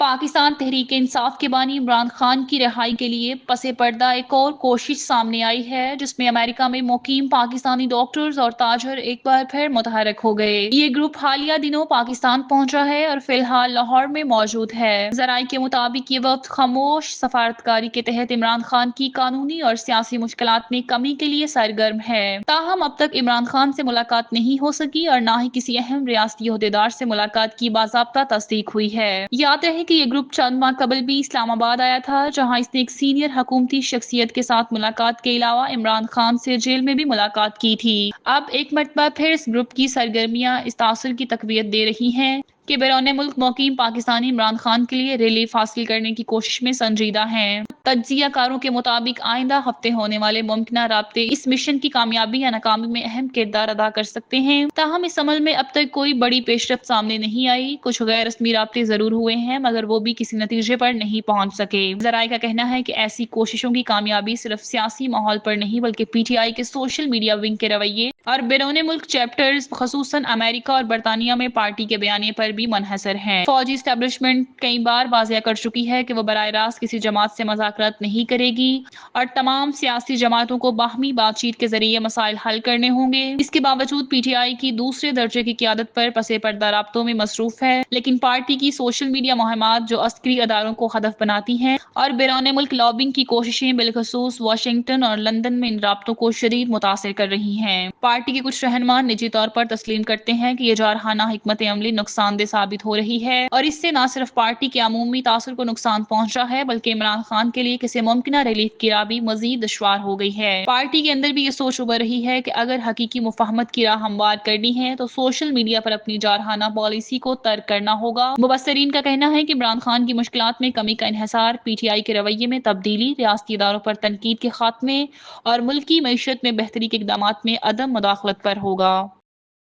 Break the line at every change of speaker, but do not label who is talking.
पाकिस्तान तहरीक इंसाफ के बानी इमरान खान की रिहाई के लिए पसे पर्दा एक और कोशिश सामने आई है, जिसमें अमेरिका में मुकीम पाकिस्तानी डॉक्टर्स और ताजर एक बार फिर मुतहरक हो गए। ये ग्रुप हालिया दिनों पाकिस्तान पहुंचा है और फिलहाल लाहौर में मौजूद है। जराये के मुताबिक ये वक्त खामोश सफारतकारी के तहत इमरान खान की कानूनी और सियासी मुश्किलात में कमी के लिए सरगर्म है। ताहम अब तक इमरान खान से मुलाकात नहीं हो सकी और न ही किसी अहम रियासती ओहदेदार से मुलाकात की बाज़ाब्ता तस्दीक हुई है। याद रहे कि ये ग्रुप चंद माह कबल भी इस्लामाबाद आया था, जहां इसने एक सीनियर हुकूमती शख्सियत के साथ मुलाकात के अलावा इमरान खान से जेल में भी मुलाकात की थी। अब एक मरतबा फिर इस ग्रुप की सरगर्मियां इस तासुर की तकवीत दे रही हैं कि बैरून मुल्क मुकीम पाकिस्तानी इमरान खान के लिए रिलीफ हासिल करने की कोशिश में संजीदा हैं। तज्जियाकारों के मुताबिक आइंदा हफ्ते होने वाले मुमकिन राब्ते इस मिशन की कामयाबी या नाकामी में अहम किरदार अदा कर सकते हैं। ताहम इस अमल में अब तक कोई बड़ी पेशरफ्त सामने नहीं आई। कुछ गैर रस्मी राब्ते जरूर हुए हैं, मगर वो भी किसी नतीजे पर नहीं पहुंच सके। जराये का कहना है कि ऐसी कोशिशों की कामयाबी सिर्फ सियासी माहौल पर नहीं बल्कि PTI के सोशल मीडिया विंग के रवैये और बैरून मुल्क चैप्टर्स खसूसन अमेरिका और बरतानिया में पार्टी के बयानी पर भी मुनहसर है। फौजी एस्टेब्लिशमेंट कई बार वाज़ेह कर चुकी है कि वो बराह रास्त किसी जमात से मुज़ाकरात नहीं करेगी और तमाम सियासी जमातों को बाहमी बातचीत के जरिए मसाइल हल करने होंगे। इसके बावजूद PTI की दूसरे दर्जे की क़यादत पर पसे पर्दा राब्तों में मसरूफ है, लेकिन पार्टी की सोशल मीडिया मुहिमात जो अस्करी अदारों को हदफ बनाती हैं और बैरून मुल्क लॉबिंग की कोशिशें बिलखसूस वाशिंगटन और लंदन में इन राब्तों को शदीद मुतासिर कर रही हैं। पार्टी के कुछ रहनुमा निजी तौर पर तस्लीम करते हैं कि ये जारहाना हिकमत अमली नुकसानदेह साबित हो रही है और इससे न सिर्फ पार्टी के अमूमी तासुर को नुकसान पहुंचा है, बल्कि इमरान खान के लिए किसी मुमकिन रिलीफ की राह भी मजीद दुश्वार हो गई है। पार्टी के अंदर भी ये सोच उभर रही है कि अगर हकीकी मुफाहमत की राह हमवार करनी है तो सोशल मीडिया पर अपनी जारहाना पॉलिसी को तर्क करना होगा। मुबस्सरीन का कहना है कि इमरान खान की मुश्किलात में कमी का इन्हिसार PTI के रवैये में तब्दीली, रियासती इदारों पर तनकीद के खात्मे और मुल्की मईशत में बेहतरी के इक़दामात में अदम मुदाखलत पर होगा।